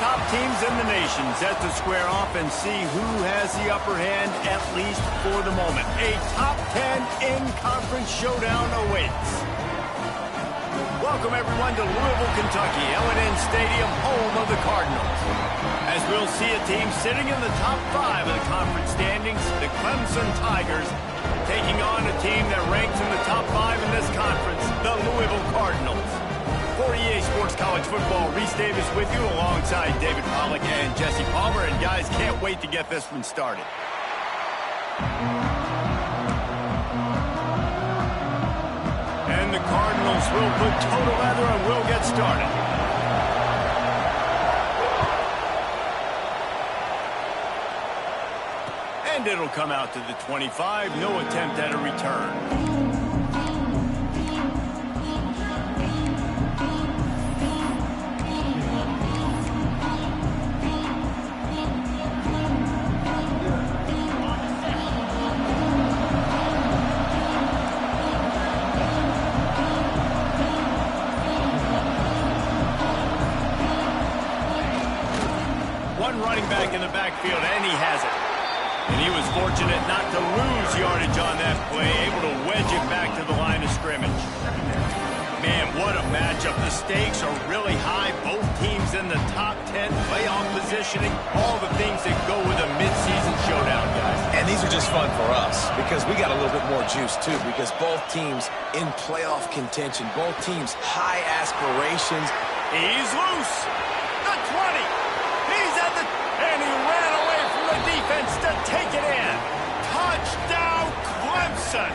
top teams in the nation set to square off and see who has the upper hand, at least for the moment. A top 10 in-conference showdown awaits. Welcome, everyone, to Louisville, Kentucky, L&N Stadium, home of the Cardinals. As we'll see a team sitting in the top 5 of the conference standings, the Clemson Tigers, taking on a team that ranks in the top 5 in this conference, the Louisville Cardinals. For EA Sports College Football, Reese Davis with you alongside David Pollack and Jesse Palmer. And guys, can't wait to get this one started. And the Cardinals will put toe to leather and will get started. And it'll come out to the 25. No attempt at a return. Running back in the backfield, and he has it. And he was fortunate not to lose yardage on that play, able to wedge it back to the line of scrimmage. Man, what a matchup. The stakes are really high. Both teams in the top 10, playoff positioning, all the things that go with a midseason showdown, guys. And these are just fun for us because we got a little bit more juice, too, because both teams in playoff contention, both teams high aspirations. He's loose. The 20. And he ran away from the defense to take it in. Touchdown, Clemson.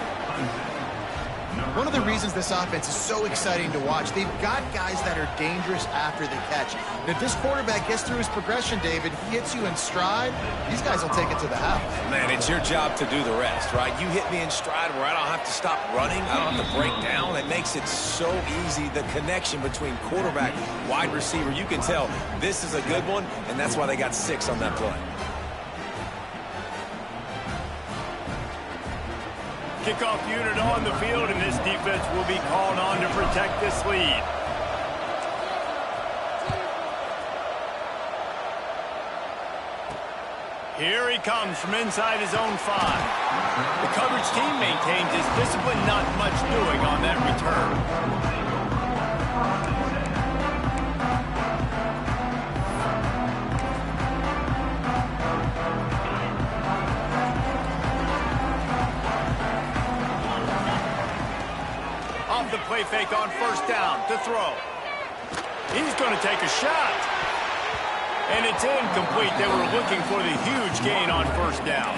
One of the reasons this offense is so exciting to watch, they've got guys that are dangerous after the catch. And if this quarterback gets through his progression, David, he hits you in stride, these guys will take it to the house. Man, it's your job to do the rest, right? You hit me in stride where I don't have to stop running. I don't have to break down. It makes it so easy, the connection between quarterback, wide receiver. You can tell this is a good one, and that's why they got 6 on that play. Kickoff unit on the field, and this defense will be called on to protect this lead. Here he comes from inside his own 5. The coverage team maintains his discipline, not much doing on that return. The play fake on first down to throw. He's going to take a shot. And it's incomplete. They were looking for the huge gain on first down.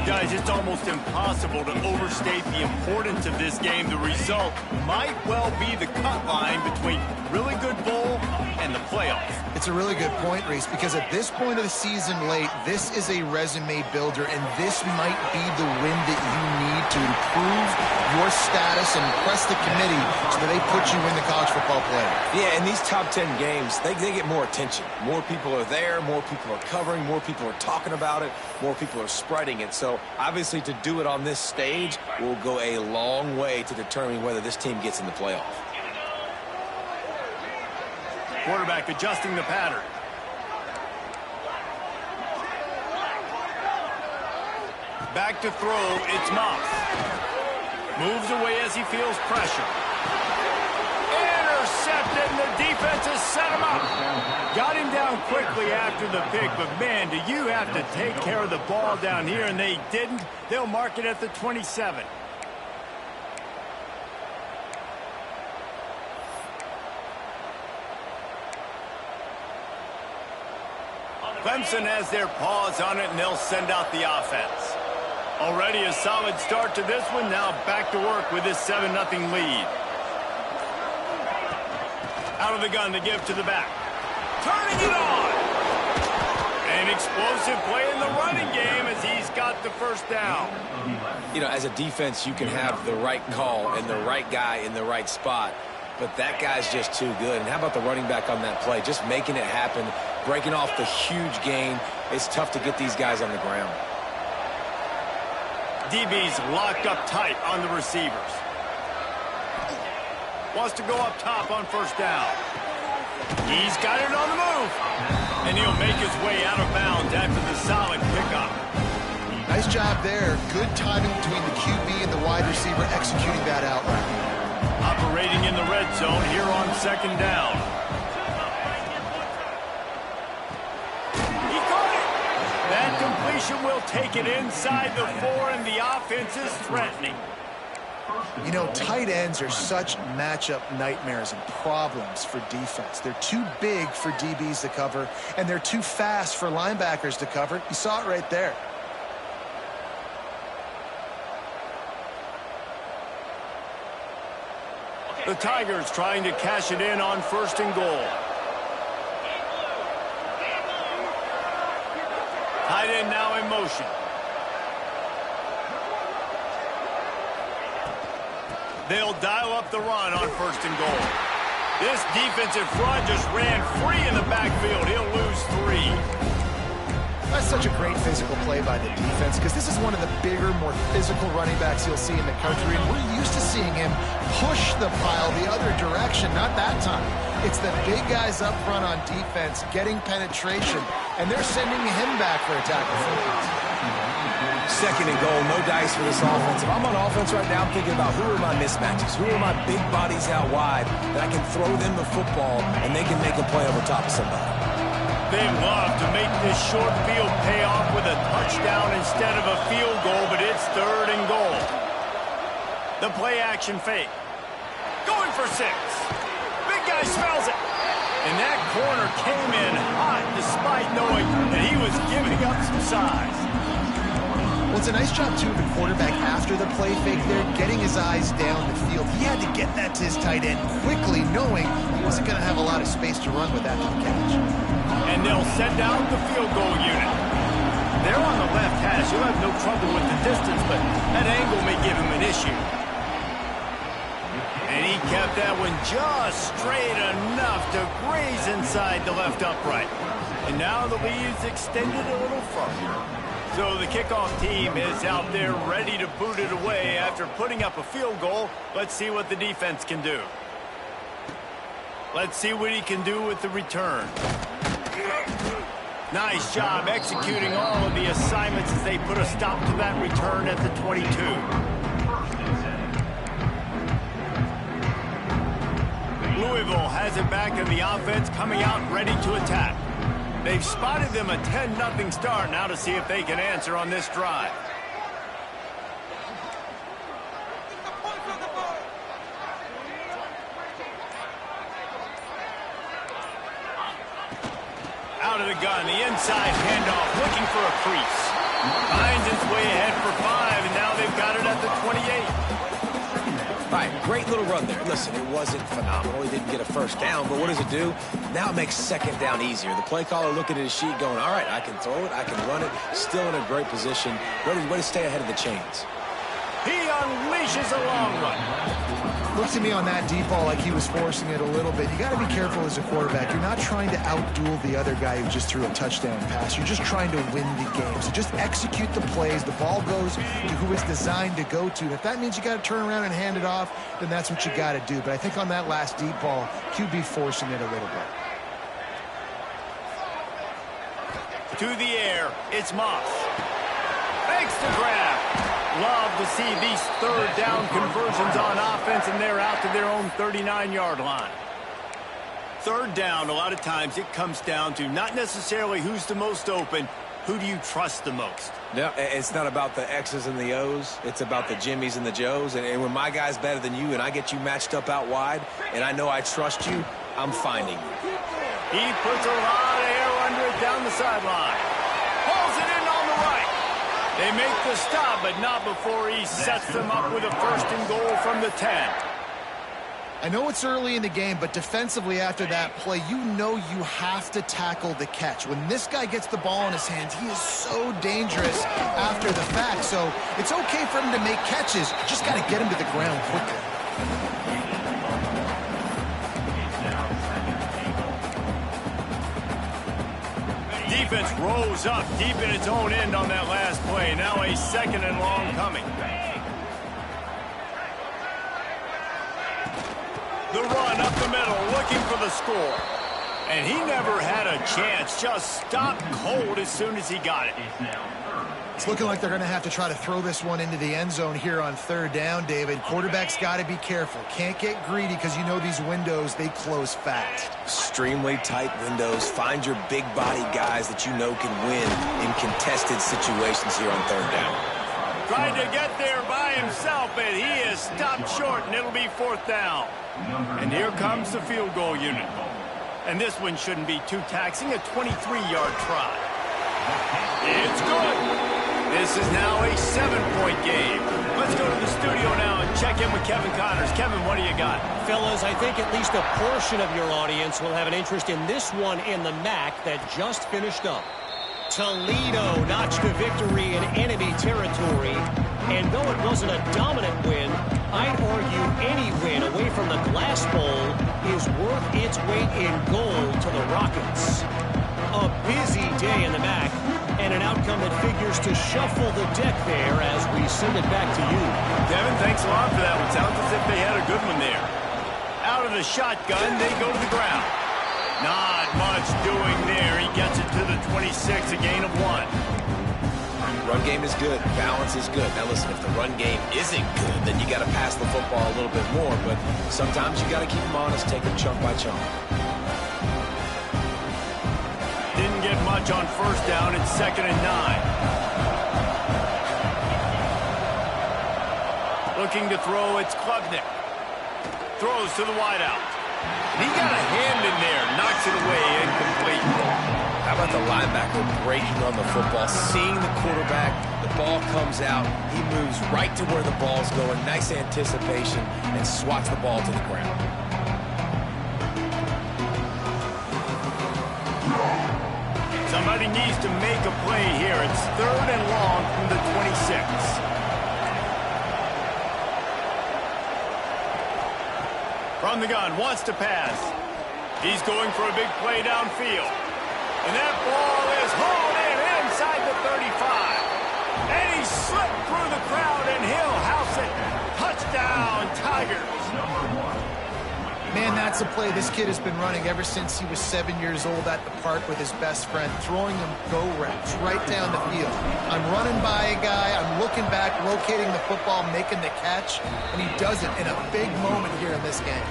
Guys, it's almost impossible to overstate the importance of this game. The result might well be the cut line between really good bowl and the playoffs. It's a really good point, Reese, because at this point of the season late, this is a resume builder, and this might be the win that you need to improve your status and impress the committee so that they put you in the college football playoff. Yeah, in these top 10 games, they get more attention. More people are there, more people are covering, more people are talking about it, more people are spreading it. So obviously to do it on this stage will go a long way to determining whether this team gets in the playoff. Quarterback adjusting the pattern. Back to throw, it's Moss. Moves away as he feels pressure. Intercepted, and the defense has set him up. Got him down quickly after the pick, but man, do you have to take care of the ball down here, and they didn't. They'll mark it at the 27. Clemson has their paws on it, and they'll send out the offense. Already a solid start to this one. Now back to work with this 7-0 lead. Out of the gun to give to the back. Turning it on. An explosive play in the running game as he's got the first down. You know, as a defense, you can have the right call and the right guy in the right spot. But that guy's just too good. And how about the running back on that play? Just making it happen, breaking off the huge gain. It's tough to get these guys on the ground. DB's locked up tight on the receivers. Wants to go up top on first down. He's got it on the move. And he'll make his way out of bounds after the solid pickup. Nice job there. Good timing between the QB and the wide receiver executing that out right. Operating in the red zone here on second down. He caught it. That completion will take it inside the 4, and the offense is threatening. You know, tight ends are such matchup nightmares and problems for defense. They're too big for DBs to cover, and they're too fast for linebackers to cover. You saw it right there. The Tigers trying to cash it in on 1st and goal. Tight end now in motion. They'll dial up the run on 1st and goal. This defensive front just ran free in the backfield. He'll lose 3. That's such a great physical play by the defense because this is one of the bigger, more physical running backs you'll see in the country, and we're used to seeing him push the pile the other direction. Not that time. It's the big guys up front on defense getting penetration, and they're sending him back for a tackle. 2nd and goal, no dice for this offense. If I'm on offense right now, I'm thinking about who are my mismatches, who are my big bodies out wide that I can throw them the football and they can make a play over top of somebody. They love to make this short field pay off with a touchdown instead of a field goal, but it's 3rd and goal. The play action fake. Going for 6. Big guy smells it. And that corner came in hot despite knowing that he was giving up some size. Well, it's a nice job, too, of the quarterback after the play fake there, getting his eyes down the field. He had to get that to his tight end quickly, knowing he wasn't going to have a lot of space to run with after the catch. And they'll send out the field goal unit. They're on the left hash. He'll have no trouble with the distance, but that angle may give him an issue. And he kept that one just straight enough to graze inside the left upright. And now the lead's extended a little further. So the kickoff team is out there ready to boot it away after putting up a field goal. Let's see what the defense can do. Let's see what he can do with the return. Nice job executing all of the assignments as they put a stop to that return at the 22. Louisville has it back in the offense, coming out ready to attack. They've spotted them a 10-0 start. Now to see if they can answer on this drive. Out of the gun, the inside handoff, looking for a crease. Finds its way ahead for 5, and now they've got it at the 28. All right, great little run there. Listen, it wasn't phenomenal. He didn't get a 1st down, but what does it do? Now it makes 2nd down easier. The play caller looking at his sheet going, all right, I can throw it, I can run it, still in a great position. Way to stay ahead of the chains. He unleashes a long run. Looks to me on that deep ball like he was forcing it a little bit. You got to be careful as a quarterback. You're not trying to outduel the other guy who just threw a touchdown pass. You're just trying to win the game. So just execute the plays. The ball goes to who it's designed to go to. If that means you got to turn around and hand it off, then that's what you got to do. But I think on that last deep ball, QB forcing it a little bit. To the air, it's Moss. Fakes the grab. Love to see these 3rd down conversions on offense, and they're out to their own 39-yard line. 3rd down, a lot of times it comes down to not necessarily who's the most open, who do you trust the most? No, it's not about the X's and the O's. It's about the Jimmys and the Joes. And when my guy's better than you and I get you matched up out wide and I know I trust you, I'm finding you. He puts a lot of air under it down the sideline. Pulls it in on the right. They make the stop, but not before he sets them up with a 1st and goal from the 10. I know it's early in the game, but defensively after that play, you know you have to tackle the catch. When this guy gets the ball in his hands, he is so dangerous after the fact. So it's okay for him to make catches. You just got to get him to the ground quickly. Defense rose up deep in its own end on that last play. Now a 2nd and long coming. The run up the middle, looking for the score. And he never had a chance. Just stopped cold as soon as he got it. It's looking like they're going to have to try to throw this one into the end zone here on third down, David. Quarterback's got to be careful. Can't get greedy because you know these windows, they close fast. Extremely tight windows. Find your big body guys that you know can win in contested situations here on third down. Tried to get there by himself, but he is stopped short, and it'll be fourth down. And here comes the field goal unit. And this one shouldn't be too taxing, a 23-yard try. It's good. This is now a 7-point game. Let's go to the studio now and check in with Kevin Connors. Kevin, what do you got? Fellas, I think at least a portion of your audience will have an interest in this one in the MAC that just finished up. Toledo notched a victory in enemy territory. And though it wasn't a dominant win, I'd argue any win away from the Glass Bowl is worth its weight in gold to the Rockets. A busy day in the MAC, and an outcome that figures to shuffle the deck there as we send it back to you. Kevin, thanks a lot for that one. Sounds as if they had a good one there. Out of the shotgun, they go to the ground. Not much doing there. He gets it to the 26, a gain of 1. Run game is good. Balance is good. Now listen, if the run game isn't good, then you got to pass the football a little bit more. But sometimes you got to keep them honest, take them chunk by chunk. Didn't get much on first down. It's 2nd and 9. Looking to throw, it's Klubnik. Throws to the wideout. He got a hand in there, knocks it away, incomplete. How about the linebacker breaking on the football, seeing the quarterback, the ball comes out, he moves right to where the ball's going, nice anticipation, and swats the ball to the ground. Somebody needs to make a play here. It's 3rd and long from the 26. From the gun, wants to pass. He's going for a big play downfield. And that ball is hauled in inside the 35. And he slipped through the crowd, and he'll house it. Touchdown, Tigers. Man, that's a play this kid has been running ever since he was 7 years old at the park with his best friend, throwing him go routes right down the field. I'm running by a guy, I'm looking back, locating the football, making the catch, and he does it in a big moment here in this game.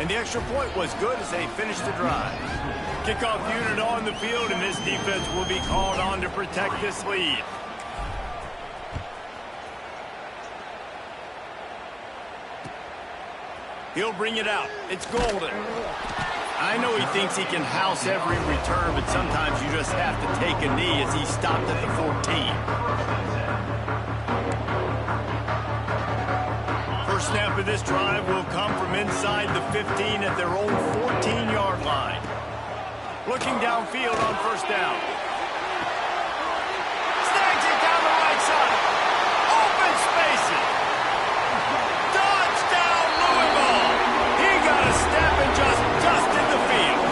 And the extra point was good as they finished the drive. Kickoff unit on the field, and this defense will be called on to protect this lead. He'll bring it out. It's Golden. I know he thinks he can house every return, but sometimes you just have to take a knee as he stopped at the 14. First snap of this drive will come from inside the 15 at their own 14-yard line. Looking downfield on first down. Snags it down the right side. Open spaces. Touchdown, Louisville. He got a step and just dusted the field.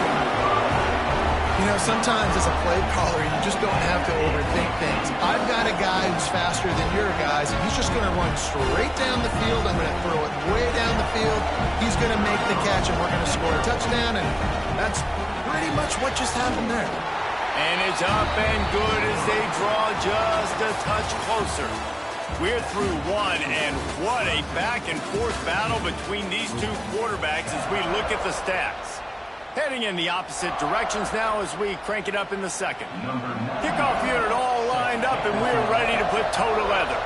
You know, sometimes as a play caller, you just don't have to overthink things. I've got a guy who's faster than your guys, and he's just going to run straight down the field. I'm going to throw it way down the field. He's going to make the catch, and we're going to score a touchdown, and that's pretty much what just happened there. And it's up and good as they draw just a touch closer. We're through one, and what a back-and-forth battle between these two quarterbacks as we look at the stats. Heading in the opposite directions now as we crank it up in the second. Kickoff unit all lined up, and we're ready to put toe to leather.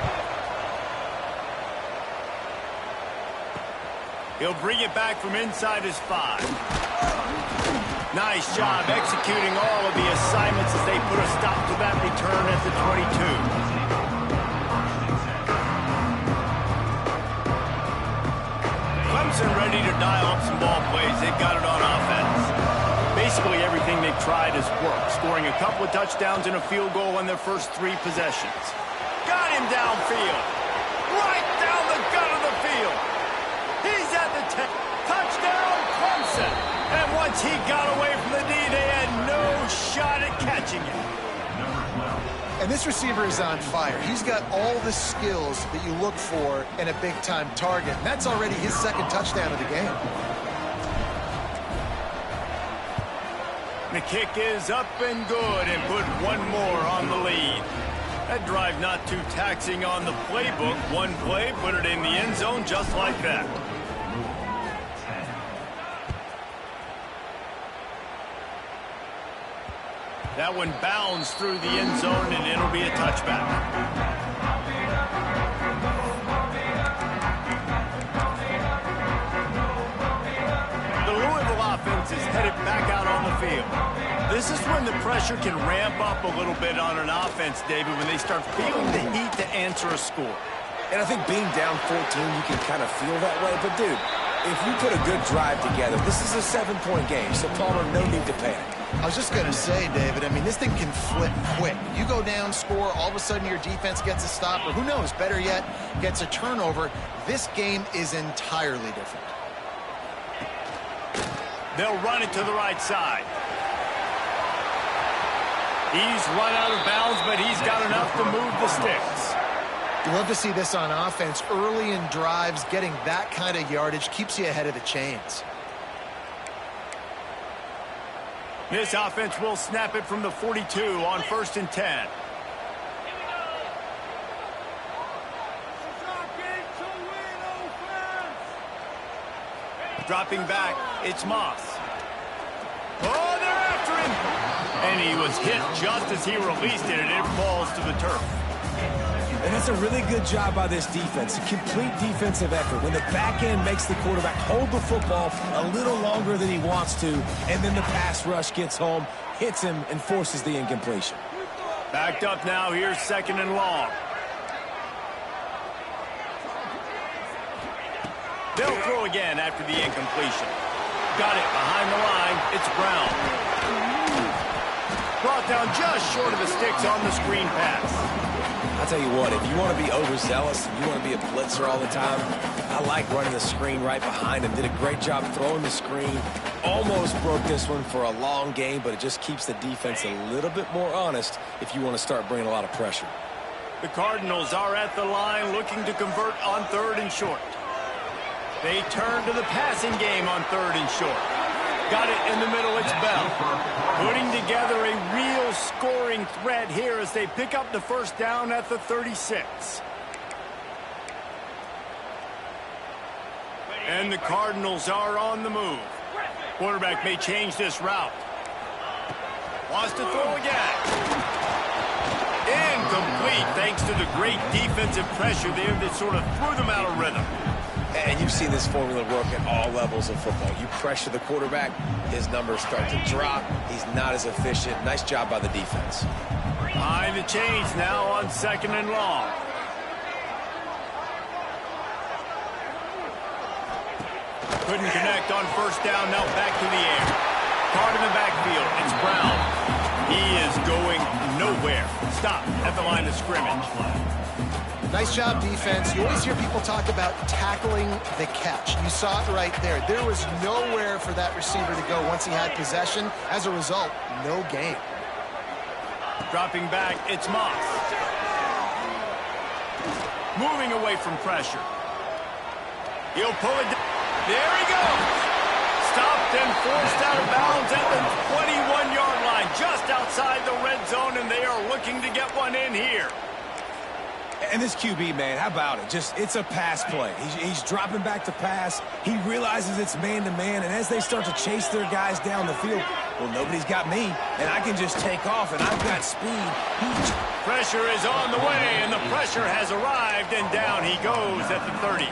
He'll bring it back from inside his 5. Nice job executing all of the assignments as they put a stop to that return at the 22. Clemson ready to dial up some ball plays. They've got it on offense. Basically everything they've tried has worked, scoring a couple of touchdowns and a field goal in their first 3 possessions. Got him downfield. Right down the gut of the field. He's at the 10. Touchdown, Clemson. And once he got away from the D, they had no shot at catching him. And this receiver is on fire. He's got all the skills that you look for in a big-time target. And that's already his 2nd touchdown of the game. The kick is up and good and put one more on the lead. That drive not too taxing on the playbook. One play, put it in the end zone just like that. That one bounds through the end zone, and it'll be a touchback. Offense is headed back out on the field. This is when the pressure can ramp up a little bit on an offense, David, when they start feeling the heat to answer a score. And I think being down 14, you can kind of feel that way. But, dude, if you put a good drive together, this is a 7-point game, so Palmer, no need to panic. I was just going to say, David, I mean, this thing can flip quick. You go down, score, all of a sudden your defense gets a stop, or who knows, better yet, gets a turnover. This game is entirely different. They'll run it to the right side. He's run out of bounds, but he's got enough to move the sticks. You love to see this on offense. Early in drives, getting that kind of yardage keeps you ahead of the chains. This offense will snap it from the 42 on 1st and 10. Dropping back, it's Moss. Oh, they're after him! And he was hit just as he released it, and it falls to the turf. And that's a really good job by this defense, a complete defensive effort. When the back end makes the quarterback hold the football a little longer than he wants to, and then the pass rush gets home, hits him, and forces the incompletion. Backed up now, here's 2nd and long. They'll throw again after the incompletion. Got it behind the line. It's Brown. Brought down just short of the sticks on the screen pass. I'll tell you what, if you want to be overzealous and you want to be a blitzer all the time, I like running the screen right behind him. Did a great job throwing the screen. Almost broke this one for a long game, but it just keeps the defense a little bit more honest if you want to start bringing a lot of pressure. The Cardinals are at the line looking to convert on 3rd and short. They turn to the passing game on 3rd and short. Got it in the middle, it's Bell. Putting together a real scoring threat here as they pick up the 1st down at the 36. And the Cardinals are on the move. Quarterback may change this route. Wants to throw again. Incomplete thanks to the great defensive pressure there that sort of threw them out of rhythm. And you've seen this formula work at all levels of football. You pressure the quarterback, his numbers start to drop. He's not as efficient. Nice job by the defense. Behind the chains now on 2nd and long. Couldn't connect on 1st down. Now back to the air. Card in the backfield. It's Brown. He is going nowhere. Stop at the line of scrimmage. Nice job, defense. You always hear people talk about tackling the catch. You saw it right there. There was nowhere for that receiver to go once he had possession. As a result, no gain. Dropping back, it's Moss. Moving away from pressure. He'll pull it down. There he goes. Stopped and forced out of bounds at the 21-yard line, just outside the red zone, and they are looking to get one in here. And this QB, man, how about it? It's a pass play. He's dropping back to pass. He realizes it's man-to-man, and as they start to chase their guys down the field, well, nobody's got me, and I can just take off, and I've got speed. Pressure is on the way, and the pressure has arrived, and down he goes at the 30.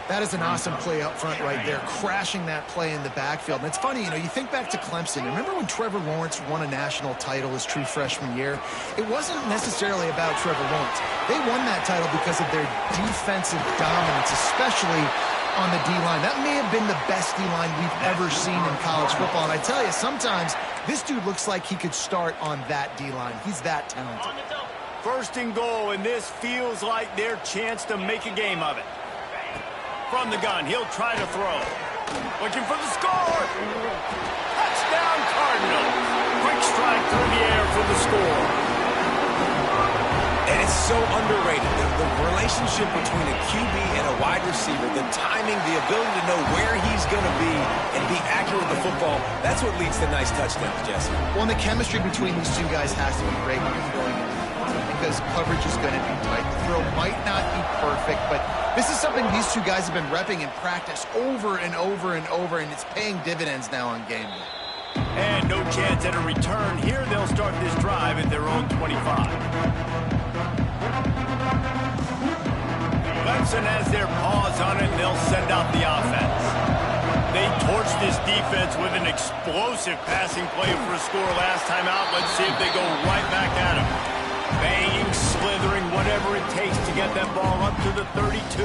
That is an awesome play up front right there, crashing that play in the backfield. And it's funny, you know, you think back to Clemson. Remember when Trevor Lawrence won a national title his true freshman year? It wasn't necessarily about Trevor Lawrence. They won that title because of their defensive dominance, especially on the D-line. That may have been the best D-line we've ever seen in college football. And I tell you, sometimes this dude looks like he could start on that D-line. He's that talented. 1st and goal, and this feels like their chance to make a game of it. From the gun, he'll try to throw. Looking for the score. Touchdown, Cardinals. Quick strike through the air for the score. And It's so underrated. The relationship between a QB and a wide receiver, the timing, the ability to know where he's going to be and be accurate with the football, that's what leads to nice touchdowns, Jesse. Well, and the chemistry between these two guys has to be great when you're throwing it, because coverage is going to be tight. The throw might not be perfect, but this is something these two guys have been repping in practice over and over and over, and it's paying dividends now on game day. And no chance at a return. Here they'll start this drive at their own 25. Clemson has their paws on it, and they'll send out the offense. They torched this defense with an explosive passing play for a score last time out. Let's see if they go right back at him. Banging, slithering, whatever it takes to get that ball up to the 32.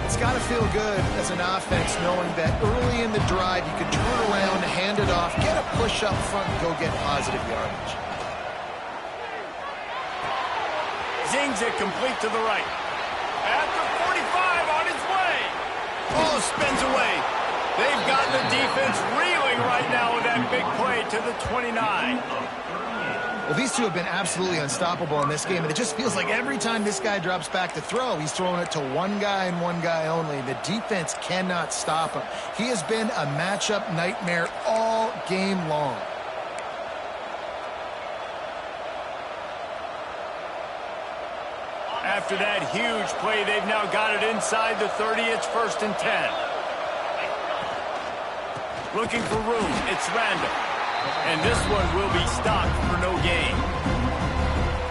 It's got to feel good as an offense knowing that early in the drive you can turn around, hand it off, get a push up front, and go get positive yardage. Zings it complete to the right. At the 45 on its way. Oh, spins away. They've got the defense reeling right now with that big play to the 29. Well, these two have been absolutely unstoppable in this game, and it just feels like every time this guy drops back to throw, he's throwing it to one guy and one guy only. The defense cannot stop him. He has been a matchup nightmare all game long. After that huge play, they've now got it inside the 30. It's 1st and 10. Looking for room. It's Randall. And this one will be stopped for no gain.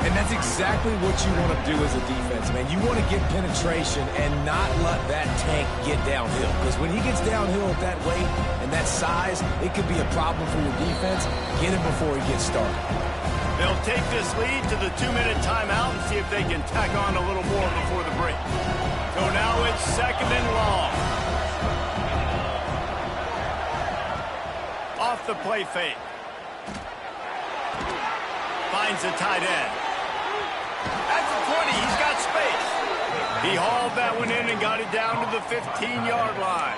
And that's exactly what you want to do as a defense, man. You want to get penetration and not let that tank get downhill. Because when he gets downhill at that weight and that size, it could be a problem for your defense. Get him before he gets started. They'll take this lead to the 2-minute timeout and see if they can tack on a little more before the break. So now it's 2nd and long. Off the play fake. Finds a tight end. At the 20, he's got space. He hauled that one in and got it down to the 15-yard line.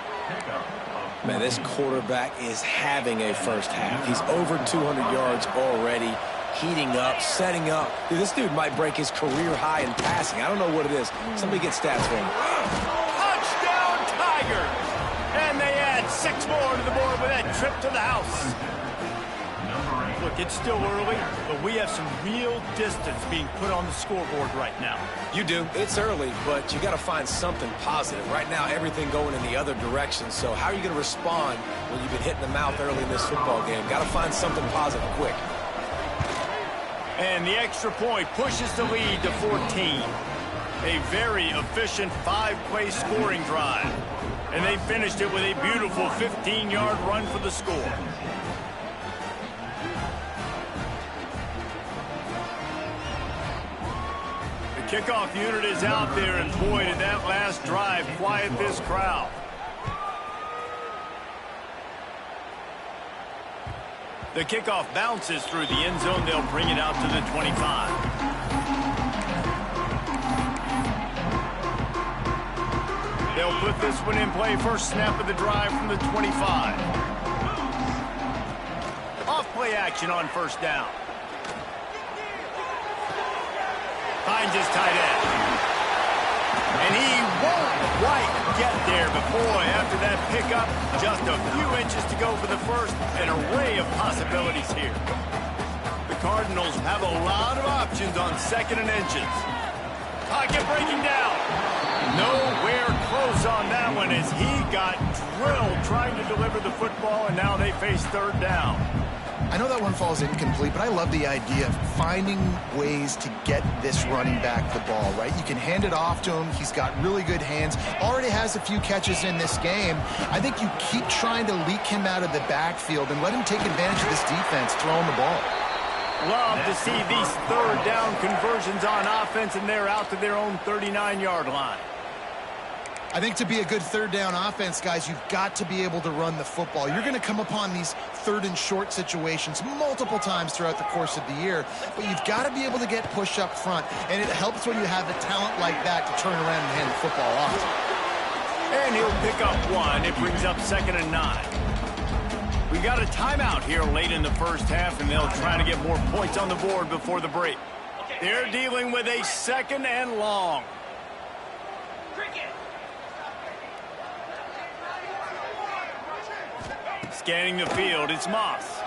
Man, this quarterback is having a first half. He's over 200 yards already, heating up, setting up. Dude, this dude might break his career high in passing. I don't know what it is. Somebody get stats for him. Touchdown, Tigers! And they add 6 more to the board with that trip to the house. Look, it's still early, but we have some real distance being put on the scoreboard right now. You do. It's early, but you got to find something positive. Right now, everything going in the other direction. So how are you going to respond when you've been hit in the mouth early in this football game? Got to find something positive quick. And the extra point pushes the lead to 14. A very efficient 5-play scoring drive. And they finished it with a beautiful 15-yard run for the score. The kickoff unit is out there, and boy, did that last drive quiet this crowd. The kickoff bounces through the end zone. They'll bring it out to the 25. They'll put this one in play. First snap of the drive from the 25. Off play action on first down. Finds his tight end. And he won't quite get there, but boy, after that pickup, just a few inches to go for the first. An array of possibilities here. The Cardinals have a lot of options on 2nd and inches. Pocket breaking down. Nowhere close on that one as he got drilled trying to deliver the football, and now they face 3rd down. I know that one falls incomplete, but I love the idea of finding ways to get this running back the ball, right? You can hand it off to him. He's got really good hands. Already has a few catches in this game. I think you keep trying to leak him out of the backfield and let him take advantage of this defense throwing the ball. Love to see these 3rd down conversions on offense, and they're out to their own 39-yard line. I think to be a good 3rd down offense, guys, you've got to be able to run the football. You're going to come upon these 3rd and short situations multiple times throughout the course of the year, but you've got to be able to get push up front, and it helps when you have a talent like that to turn around and hand the football off. And he'll pick up 1. It brings up 2nd and 9. We got a timeout here late in the first half, and they'll try to get more points on the board before the break. They're dealing with a 2nd and long. Scanning the field, it's Moss.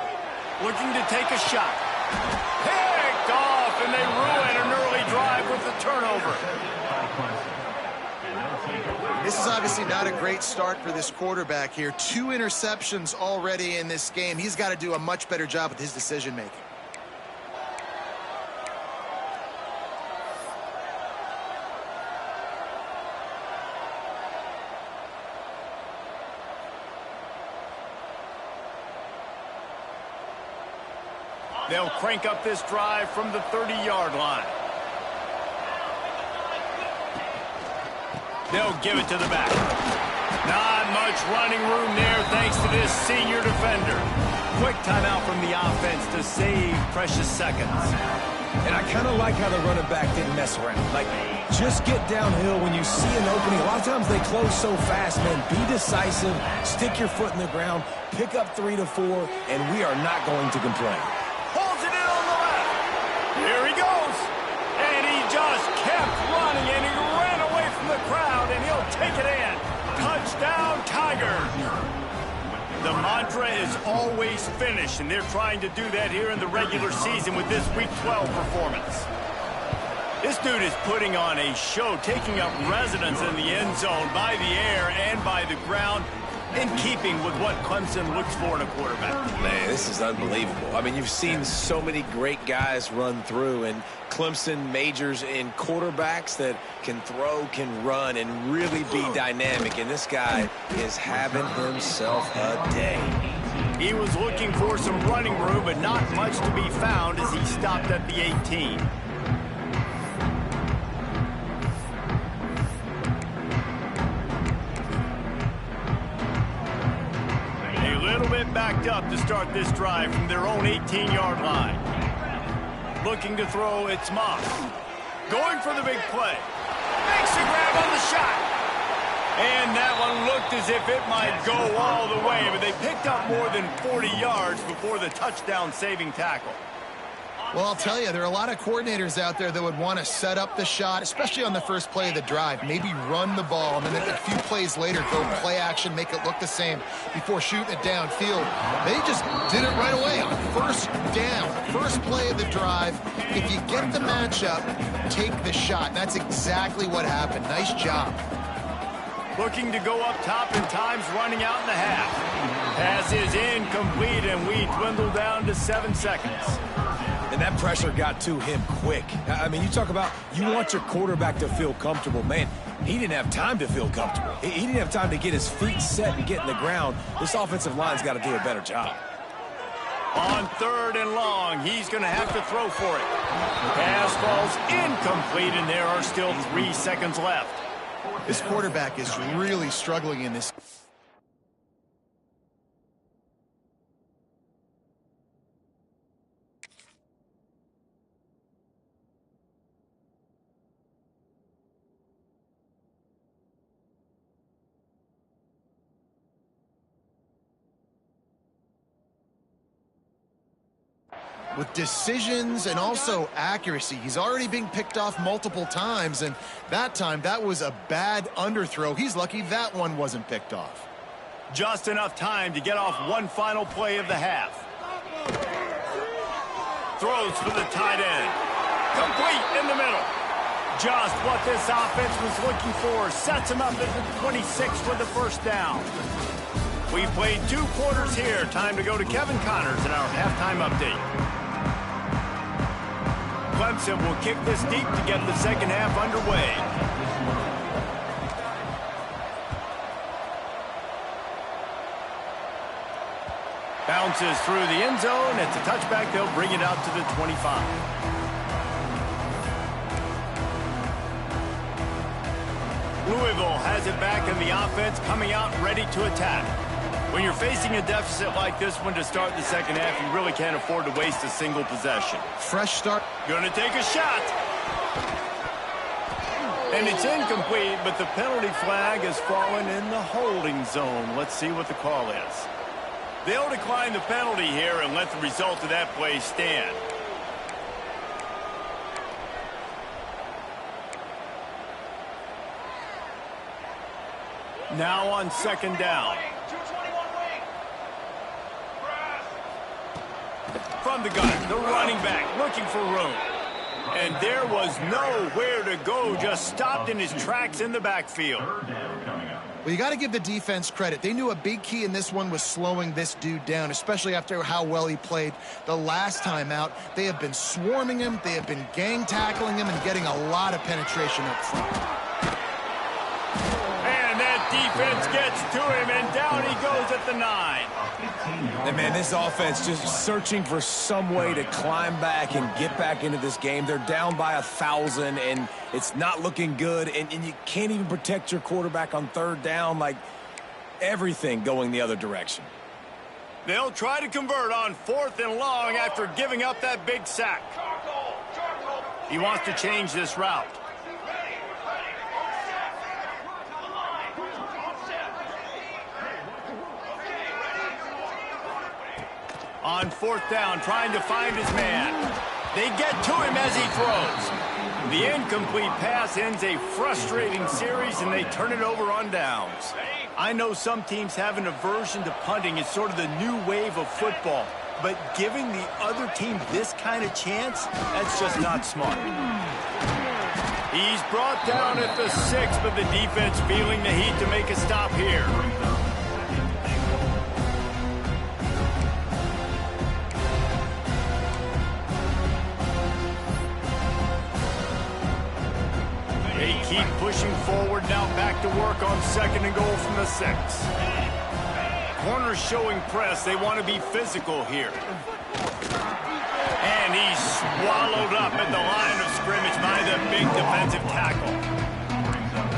Looking to take a shot. Picked off, and they ruin an early drive with the turnover. This is obviously not a great start for this quarterback here. 2 interceptions already in this game. He's got to do a much better job with his decision-making. They'll crank up this drive from the 30-yard line. They'll give it to the back. Not much running room there thanks to this senior defender. Quick timeout from the offense to save precious seconds. And I kind of like how the running back didn't mess around. Like, just get downhill when you see an opening. A lot of times they close so fast, man. Be decisive, stick your foot in the ground, pick up 3 to 4, and we are not going to complain. Holds it in on the left. Here he goes. And he just kept running, and he ran away from the crowd, and he'll take it in. Touchdown, Tigers. The mantra is always finish, and they're trying to do that here in the regular season with this Week 12 performance. This dude is putting on a show, taking up residence in the end zone by the air and by the ground, in keeping with what Clemson looks for in a quarterback. Man, this is unbelievable. I mean, you've seen so many great guys run through, and Clemson majors in quarterbacks that can throw, can run, and really be dynamic. And this guy is having himself a day. He was looking for some running room, but not much to be found as he stopped at the 18. Backed up to start this drive from their own 18-yard line. Looking to throw, it's Moss. Going for the big play. Makes a grab on the shot. And that one looked as if it might go all the way, but they picked up more than 40 yards before the touchdown-saving tackle. Well, I'll tell you, there are a lot of coordinators out there that would want to set up the shot, especially on the first play of the drive. Maybe run the ball, and then a few plays later, go play action, make it look the same before shooting it downfield. They just did it right away on first down, first play of the drive. If you get the matchup, take the shot. And that's exactly what happened. Nice job. Looking to go up top and time's running out in the half. Pass is incomplete, and we dwindle down to 7 seconds. And that pressure got to him quick. I mean, you talk about you want your quarterback to feel comfortable. Man, he didn't have time to feel comfortable. He didn't have time to get his feet set and get in the ground. This offensive line's got to do a better job. On 3rd and long, he's going to have to throw for it. Pass falls incomplete, and there are still 3 seconds left. This quarterback is really struggling in this. With decisions and also accuracy. He's already been picked off multiple times, and that time that was a bad underthrow. He's lucky that one wasn't picked off. Just enough time to get off one final play of the half. Throws for the tight end. Complete in the middle. Just what this offense was looking for. Sets him up at the 26 for the first down. We've played 2 quarters here. Time to go to Kevin Connors in our halftime update. Clemson will kick this deep to get the second half underway. Bounces through the end zone. It's a touchback. They'll bring it out to the 25. Louisville has it back in the offense, coming out ready to attack. When you're facing a deficit like this one to start the second half, you really can't afford to waste a single possession. Fresh start. Gonna take a shot. And it's incomplete, but the penalty flag has fallen in the holding zone. Let's see what the call is. They'll decline the penalty here and let the result of that play stand. Now on second down. From the gun, the running back looking for room. And there was nowhere to go, just stopped in his tracks in the backfield. Well, you got to give the defense credit. They knew a big key in this one was slowing this dude down, especially after how well he played the last time out. They have been swarming him. They have been gang tackling him and getting a lot of penetration up front. And that defense gets to him, and down he goes at the 9. And man, this offense just searching for some way to climb back and get back into this game. They're down by 1,000, and it's not looking good. And you can't even protect your quarterback on third down. Like, everything going the other direction. They'll try to convert on 4th and long after giving up that big sack. He wants to change this route. On 4th down, trying to find his man. They get to him as he throws. The incomplete pass ends a frustrating series, and they turn it over on downs. I know some teams have an aversion to punting. It's sort of the new wave of football. But giving the other team this kind of chance, that's just not smart. He's brought down at the 6, but the defense feeling the heat to make a stop here. They keep pushing forward, now back to work on 2nd and goal from the 6. Corners showing press. They want to be physical here. And he's swallowed up at the line of scrimmage by the big defensive tackle.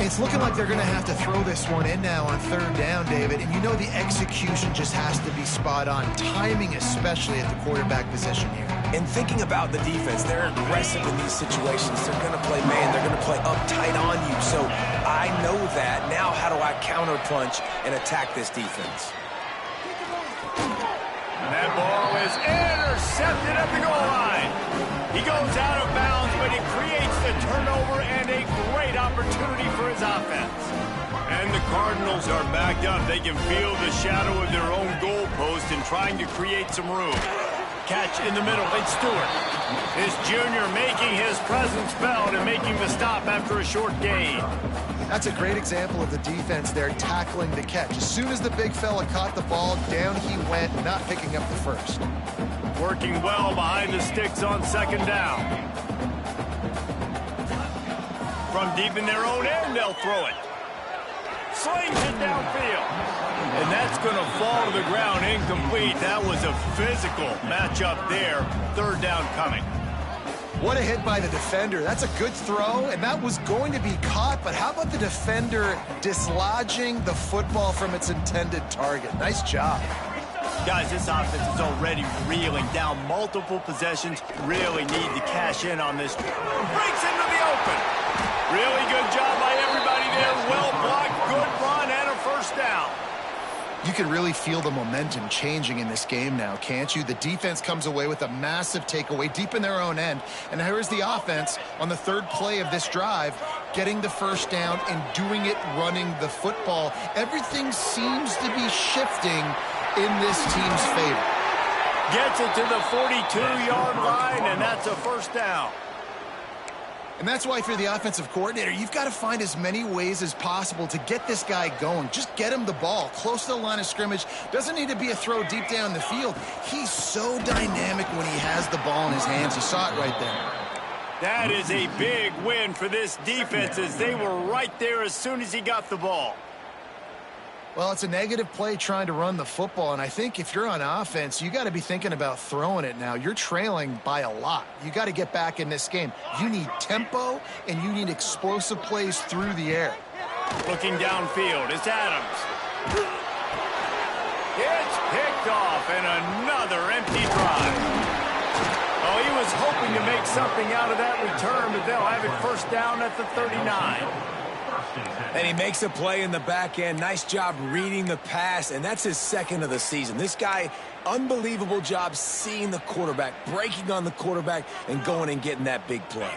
It's looking like they're going to have to throw this one in now on 3rd down, David. And you know the execution just has to be spot on. Timing especially at the quarterback position here. And thinking about the defense, they're aggressive in these situations. They're going to play man. They're going to play uptight on you. So I know that. Now how do I counterpunch and attack this defense? And that ball is intercepted at the goal line. He goes out of bounds, but it creates the turnover and a great opportunity for his offense. And the Cardinals are backed up. They can feel the shadow of their own goalpost and trying to create some room. Catch in the middle. It's Stewart. His junior making his presence felt and making the stop after a short gain. That's a great example of the defense there tackling the catch. As soon as the big fella caught the ball, down he went, not picking up the first. Working well behind the sticks on 2nd down. From deep in their own end, they'll throw it. Slings it downfield. And that's going to fall to the ground incomplete. That was a physical matchup there. 3rd down coming. What a hit by the defender. That's a good throw, and that was going to be caught, but how about the defender dislodging the football from its intended target? Nice job. Guys, this offense is already reeling down multiple possessions. Really need to cash in on this. Breaks into the open. Really good job by everybody there. Well blocked, good run, and a 1st down. You can really feel the momentum changing in this game now, can't you? The defense comes away with a massive takeaway deep in their own end. And here's the offense on the 3rd play of this drive, getting the 1st down and doing it running the football. Everything seems to be shifting in this team's favor. Gets it to the 42-yard line, and that's a 1st down. And that's why, for the offensive coordinator, you've got to find as many ways as possible to get this guy going. Just get him the ball close to the line of scrimmage. Doesn't need to be a throw deep down the field. He's so dynamic when he has the ball in his hands. You saw it right there. That is a big win for this defense, as they were right there as soon as he got the ball. Well, it's a negative play trying to run the football, and I think if you're on offense, you got to be thinking about throwing it now. You're trailing by a lot. You got to get back in this game. You need tempo, and you need explosive plays through the air. Looking downfield, it's Adams. It's picked off, and another empty drive. Oh, he was hoping to make something out of that return, but they'll have it 1st down at the 39. And he makes a play in the back end. Nice job reading the pass, and that's his 2nd of the season. This guy, unbelievable job seeing the quarterback, breaking on the quarterback, and going and getting that big play.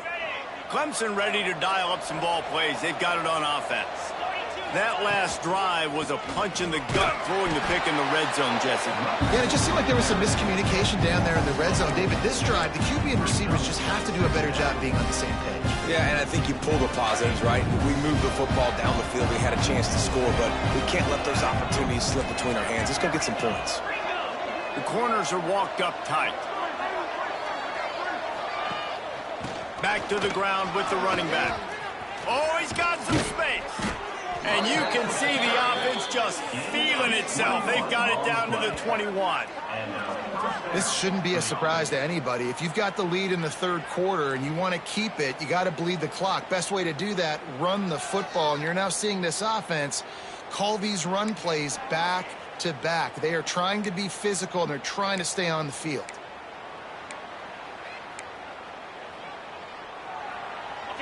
Clemson ready to dial up some ball plays. They've got it on offense. That last drive was a punch in the gut, throwing the pick in the red zone, Jesse. Yeah, it just seemed like there was some miscommunication down there in the red zone. David, this drive, the QB and receivers just have to do a better job being on the same page. Yeah, and I think you pull the positives, right? We moved the football down the field. We had a chance to score, but we can't let those opportunities slip between our hands. Let's go get some points. The corners are walked up tight. Back to the ground with the running back. Oh, he's got some space. And you can see the offense just feeling itself. They've got it down to the 21. This shouldn't be a surprise to anybody. If you've got the lead in the third quarter and you want to keep it, you got to bleed the clock. Best way to do that, run the football. And you're now seeing this offense call these run plays back to back. They are trying to be physical, and they're trying to stay on the field.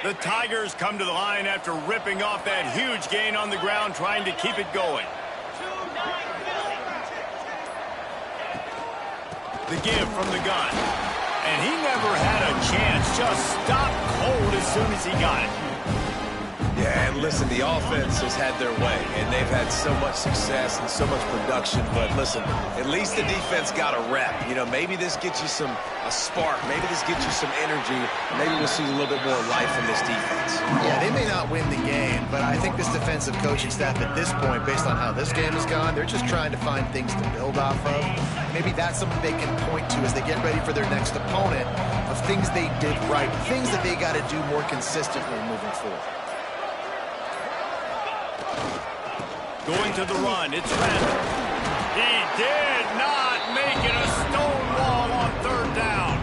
The Tigers come to the line after ripping off that huge gain on the ground, trying to keep it going. The give from the gun. And he never had a chance, just stopped cold as soon as he got it. Yeah, and listen, the offense has had their way, and they've had so much success and so much production. But listen, at least the defense got a rep. You know, maybe this gets you a spark. Maybe this gets you some energy. Maybe we'll see a little bit more life from this defense. Yeah, they may not win the game, but I think this defensive coaching staff at this point, based on how this game has gone, they're just trying to find things to build off of. Maybe that's something they can point to as they get ready for their next opponent, of things they did right, things that they got to do more consistently moving forward. Going to the run, it's Randall. He did not make it a stone wall on third down.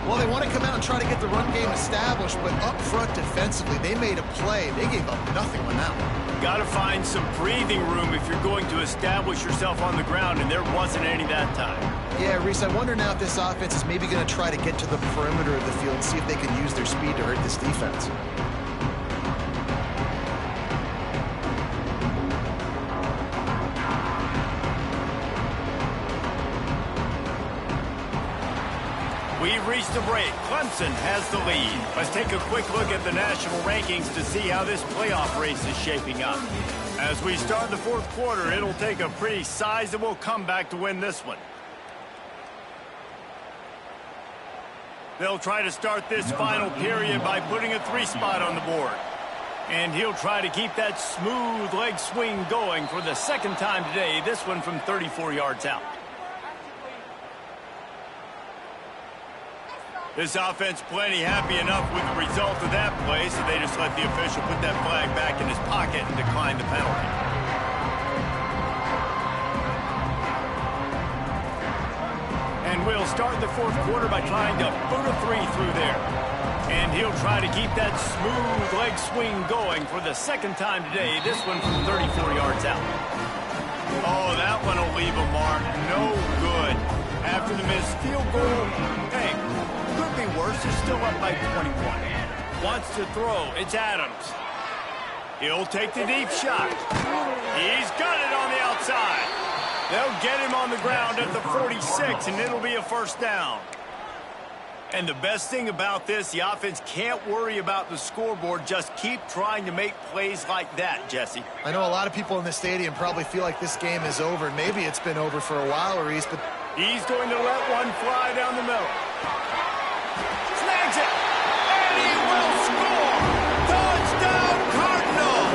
Well, they want to come out and try to get the run game established, but up front defensively, they made a play. They gave up nothing on that one. Got to find some breathing room if you're going to establish yourself on the ground, and there wasn't any that time. Yeah, Reese, I wonder now if this offense is maybe going to try to get to the perimeter of the field and see if they can use their speed to hurt this defense. We've reached the break. Clemson has the lead. Let's take a quick look at the national rankings to see how this playoff race is shaping up. As we start the fourth quarter, it'll take a pretty sizable comeback to win this one. They'll try to start this final period by putting a 3 spot on the board. And he'll try to keep that smooth leg swing going for the second time today, this one from 34 yards out. This offense plenty happy enough with the result of that play, so they just let the official put that flag back in his pocket and decline the penalty. And we'll start the fourth quarter by trying to boot a 3 through there. And he'll try to keep that smooth leg swing going for the second time today, this one from 34 yards out. Oh, that one will leave a mark. No good. After the missed field goal, hey, could be worse. They're still up by 21. Wants to throw. It's Adams. He'll take the deep shot. He's got it on the outside. They'll get him on the ground at the 46, and it'll be a first down. And the best thing about this, the offense can't worry about the scoreboard. Just keep trying to make plays like that, Jesse. I know a lot of people in the stadium probably feel like this game is over, and maybe it's been over for a while, Reese, but he's going to let one fly down the middle. Snags it, and he will score! Touchdown, Cardinals!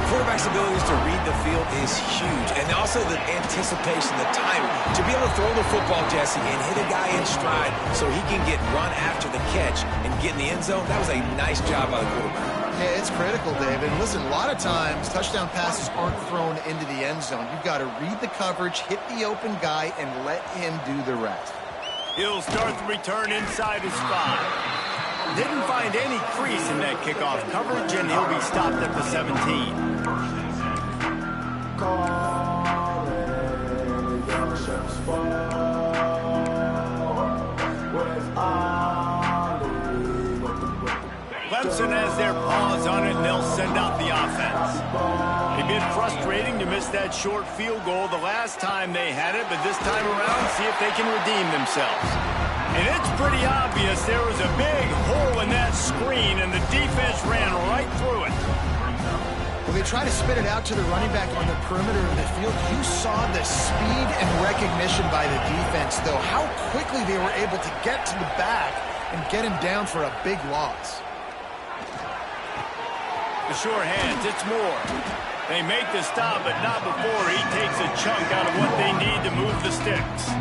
Quarterback's abilities to read the field is huge, and also the anticipation, the timing. To be able to throw the football, Jesse, and hit a guy in stride so he can get run after the catch and get in the end zone, that was a nice job by the quarterback. yeah, it's critical, David. Listen, a lot of times touchdown passes aren't thrown into the end zone. You've got to read the coverage, hit the open guy, and let him do the rest. He'll start the return inside his 5. Didn't find any crease in that kickoff coverage, and he'll be stopped at the 17. Clemson has their paws on it, and they'll send out the offense. It's been frustrating to miss that short field goal the last time they had it, but this time around, see if they can redeem themselves. And it's pretty obvious there was a big hole in that screen, and the defense ran right through it. When they try to spit it out to the running back on the perimeter of the field, you saw the speed and recognition by the defense, though, how quickly they were able to get to the back and get him down for a big loss. The sure hands, it's Moore. They make the stop, but not before he takes a chunk out of what they need to move the sticks.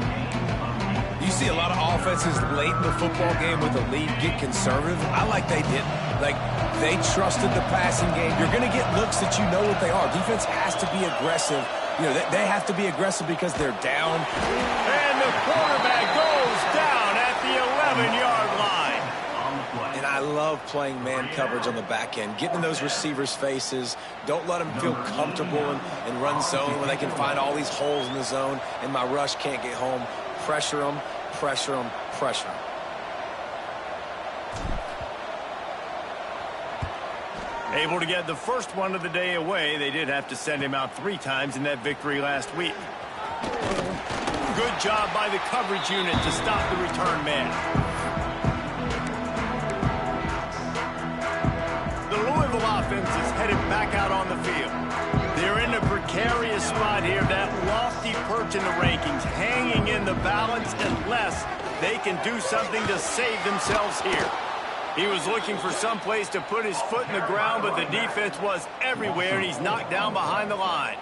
You see a lot of offenses late in the football game with the lead get conservative. I like they didn't. Like, they trusted the passing game. You're going to get looks that you know what they are. Defense has to be aggressive. You know, they have to be aggressive because they're down. And the quarterback goes down at the 11-yard line. And I love playing man coverage on the back end, getting in those receivers' faces. Don't let them feel comfortable and run zone where they can find all these holes in the zone and my rush can't get home. Pressure them, pressure them, pressure them. Able to get the first one of the day away. They did have to send him out 3 times in that victory last week. Good job by the coverage unit to stop the return man. The Louisville offense is headed back out on the field. They're in a precarious spot here, that lofty perch in the rankings, hanging in the balance unless they can do something to save themselves here. He was looking for some place to put his foot in the ground, but the defense was everywhere, and he's knocked down behind the line.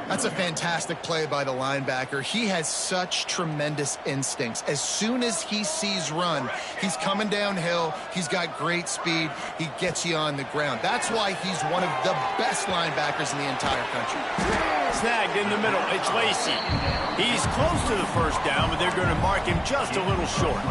That's a fantastic play by the linebacker. He has such tremendous instincts. As soon as he sees run, he's coming downhill. He's got great speed. He gets you on the ground. That's why he's one of the best linebackers in the entire country. Snagged in the middle. It's Lacey. He's close to the first down, but they're going to mark him just a little short.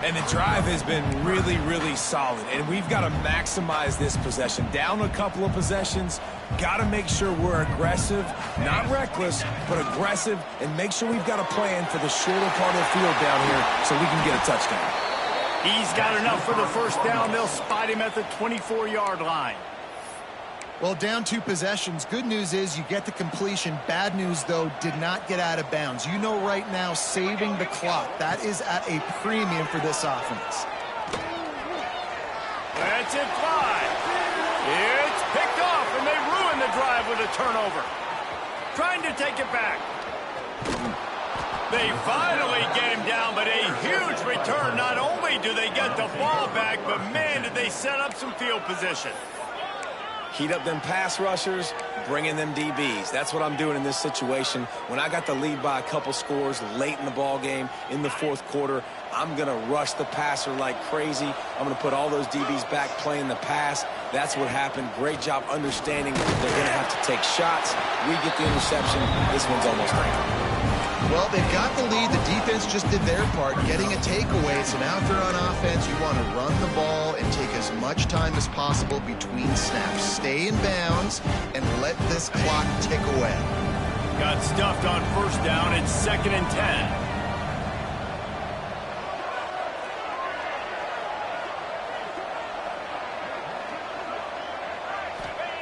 And the drive has been really, really solid. And we've got to maximize this possession. Down a couple of possessions. Got to make sure we're aggressive, not reckless, but aggressive, and make sure we've got a plan for the shorter part of the field down here so we can get a touchdown. He's got enough for the first down. They'll spot him at the 24-yard line. Well, down 2 possessions. Good news is you get the completion. Bad news, though, did not get out of bounds. You know right now, saving the clock. That is at a premium for this offense. That's it, fly. It's picked off, and they ruin the drive with a turnover. Trying to take it back. They finally get him down, but a huge return. Not only do they get the ball back, but, man, did they set up some field position. Heat up them pass rushers, bring in them DBs. That's what I'm doing in this situation. When I got the lead by a couple scores late in the ball game, in the 4th quarter, I'm going to rush the passer like crazy. I'm going to put all those DBs back playing the pass. That's what happened. Great job understanding they're going to have to take shots. We get the interception. This one's almost over. Well, they've got the lead. The defense just did their part, getting a takeaway. So now if they're on offense, you want to run the ball and take as much time as possible between snaps. Stay in bounds and let this clock tick away. Got stuffed on first down. It's 2nd and 10.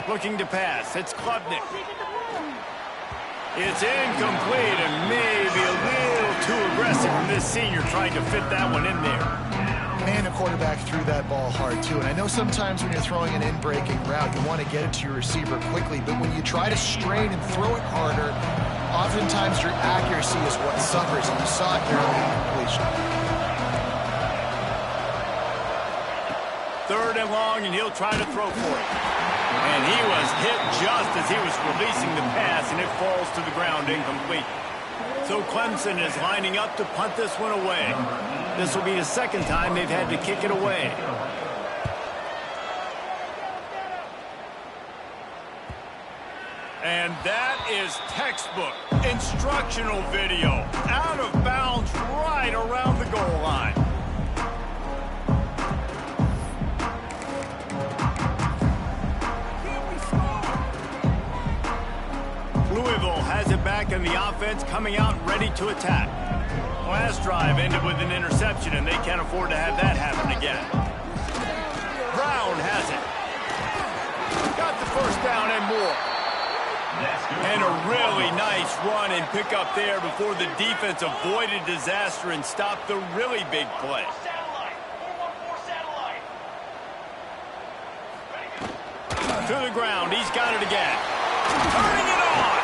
Looking to pass. It's Klubnik. It's incomplete and maybe a little too aggressive from this senior trying to fit that one in there. Man, the quarterback threw that ball hard, too. And I know sometimes when you're throwing an in-breaking route, you want to get it to your receiver quickly. But when you try to strain and throw it harder, oftentimes your accuracy is what suffers. And you saw it there on the completion. 3rd and long, and he'll try to throw for it. And he was hit just as he was releasing the pass, and it falls to the ground incomplete. So Clemson is lining up to punt this one away. This will be the 2nd time they've had to kick it away. And that is textbook instructional video. Out of bounds right around the goal line. Louisville has it back, and the offense coming out ready to attack. Last drive ended with an interception, and they can't afford to have that happen again. Brown has it. Got the first down and more. And a really nice run and pick up there before the defense avoided disaster and stopped the really big play. To the ground. He's got it again. Turning it on.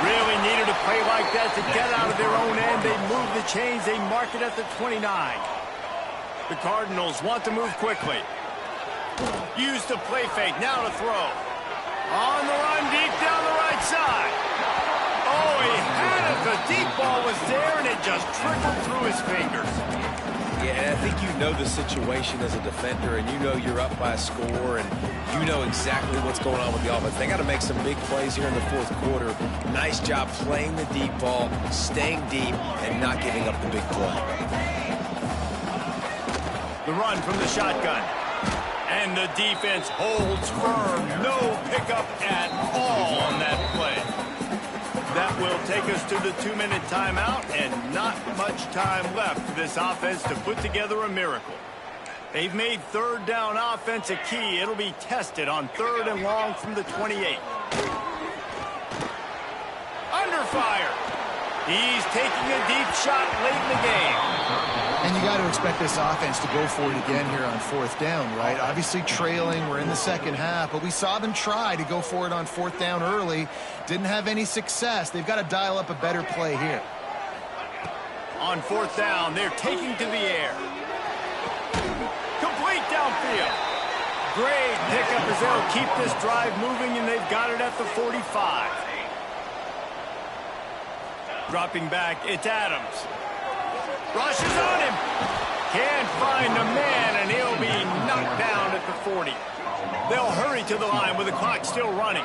Really needed a play like that to get out of their own end. They move the chains. They mark it at the 29. The Cardinals want to move quickly. Use the play fake. Now to throw. On the run deep down the right side. Oh, he had it. The deep ball was there, and it just trickled through his fingers. Yeah, I think you know the situation as a defender, and you know you're up by a score, and you know exactly what's going on with the offense. They got to make some big plays here in the fourth quarter. Nice job playing the deep ball, staying deep, and not giving up the big play. The run from the shotgun. And the defense holds firm. No pickup at all on that play. That will take us to the 2-minute timeout, and not much time left for this offense to put together a miracle. They've made third down offense a key. It'll be tested on 3rd and long from the 28. Under fire. He's taking a deep shot late in the game. And you got to expect this offense to go for it again here on 4th down, right? Obviously trailing, we're in the second half, but we saw them try to go for it on 4th down early. Didn't have any success. They've got to dial up a better play here. On 4th down, they're taking to the air. Complete downfield. Great pickup as they'll keep this drive moving, and they've got it at the 45. Dropping back, it's Adams. Rushes on him. Can't find a man, and he'll be knocked down at the 40. They'll hurry to the line with the clock still running.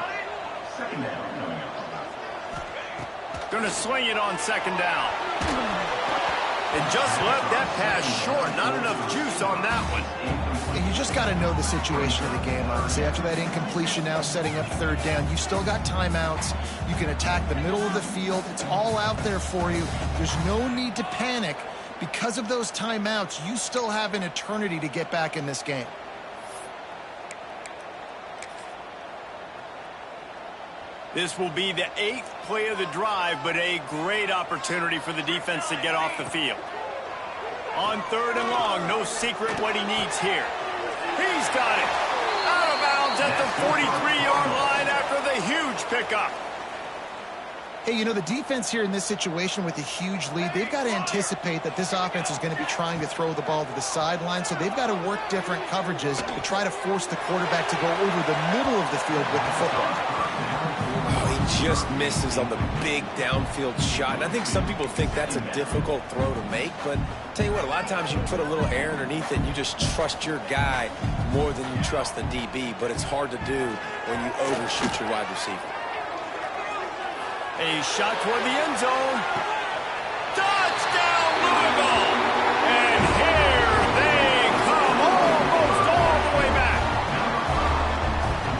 Going to swing it on 2nd down. And just left that pass short. Not enough juice on that one. And you just got to know the situation of the game, honestly. After that incompletion, now setting up 3rd down, you still got timeouts. You can attack the middle of the field. It's all out there for you. There's no need to panic. Because of those timeouts, you still have an eternity to get back in this game. This will be the 8th play of the drive, but a great opportunity for the defense to get off the field. On 3rd and long, no secret what he needs here. He's got it. Out of bounds at the 43-yard line after the huge pickup. Hey, you know, the defense here in this situation with a huge lead, they've got to anticipate that this offense is going to be trying to throw the ball to the sideline, so they've got to work different coverages to try to force the quarterback to go over the middle of the field with the football. Oh, he just misses on the big downfield shot. And I think some people think that's a difficult throw to make, but I'll tell you what, a lot of times you put a little air underneath it and you just trust your guy more than you trust the DB, but it's hard to do when you overshoot your wide receiver. A shot toward the end zone. Touchdown, Louisville! And here they come, almost all the way back.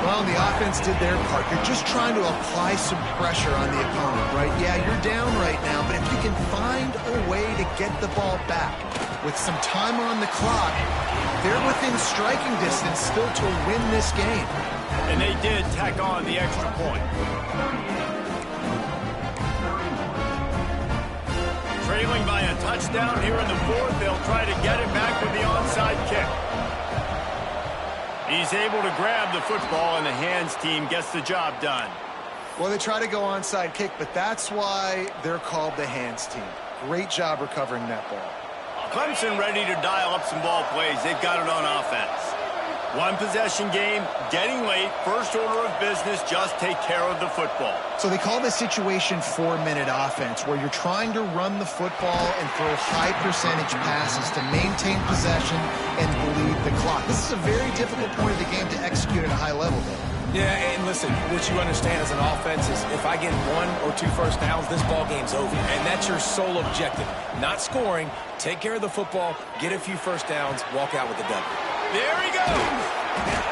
Well, the offense did their part. You're just trying to apply some pressure on the opponent, right? Yeah, you're down right now, but if you can find a way to get the ball back with some time on the clock, they're within striking distance still to win this game. And they did tack on the extra point. Trailing by a touchdown here in the 4th. They'll try to get it back with the onside kick. He's able to grab the football, and the hands team gets the job done. Well, they try to go onside kick, but that's why they're called the hands team. Great job recovering that ball. Clemson ready to dial up some ball plays. They've got it on offense. One possession game, getting late, first order of business, just take care of the football. So they call this situation 4-minute offense, where you're trying to run the football and throw high percentage passes to maintain possession and bleed the clock. This is a very difficult point of the game to execute at a high level, though. Yeah, and listen, what you understand as an offense is if I get 1 or 2 first downs, this ball game's over. And that's your sole objective. Not scoring, take care of the football, get a few first downs, walk out with the W. There he goes.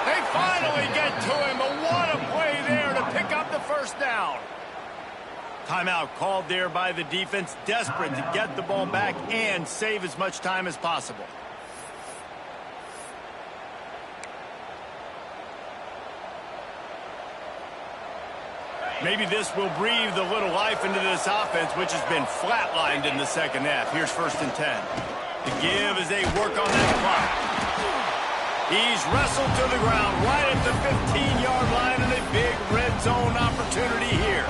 They finally get to him, but what a play there to pick up the first down. Timeout called there by the defense, desperate to get the ball back and save as much time as possible. Maybe this will breathe a little life into this offense, which has been flatlined in the second half. Here's 1st and 10. The give as they work on that clock. He's wrestled to the ground right at the 15-yard line, and a big red zone opportunity here.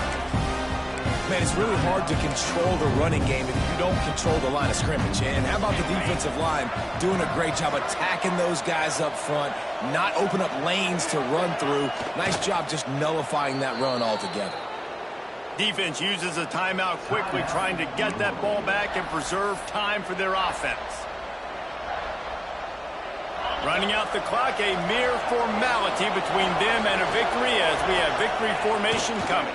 Man, it's really hard to control the running game if you don't control the line of scrimmage. And how about the defensive line doing a great job attacking those guys up front, not open up lanes to run through. Nice job just nullifying that run altogether. Defense uses a timeout quickly, trying to get that ball back and preserve time for their offense. Running out the clock, a mere formality between them and a victory as we have victory formation coming.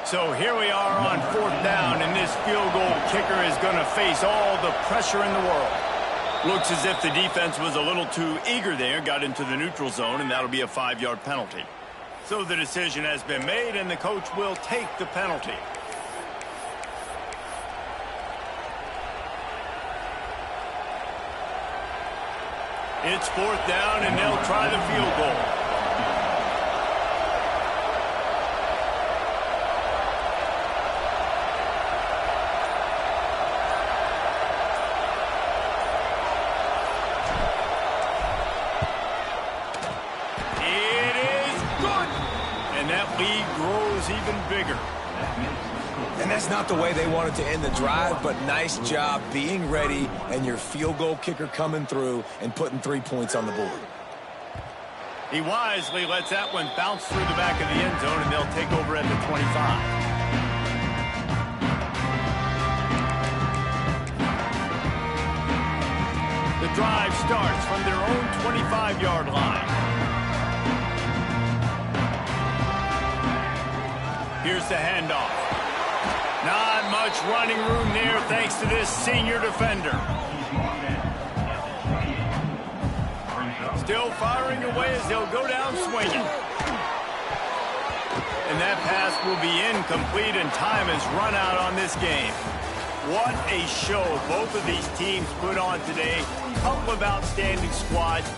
So here we are on 4th down, and this field goal kicker is going to face all the pressure in the world. Looks as if the defense was a little too eager there, got into the neutral zone, and that'll be a 5-yard penalty. So the decision has been made, and the coach will take the penalty. It's 4th down, and they'll try the field goal. Even bigger. And that's not the way they wanted to end the drive, but nice job being ready and your field goal kicker coming through and putting 3 points on the board. He wisely lets that one bounce through the back of the end zone, and they'll take over at the 25. The drive starts from their own 25-yard line. Here's the handoff. Not much running room there thanks to this senior defender. Still firing away as they'll go down swinging. And that pass will be incomplete, and time has run out on this game. What a show both of these teams put on today. Couple of outstanding squads.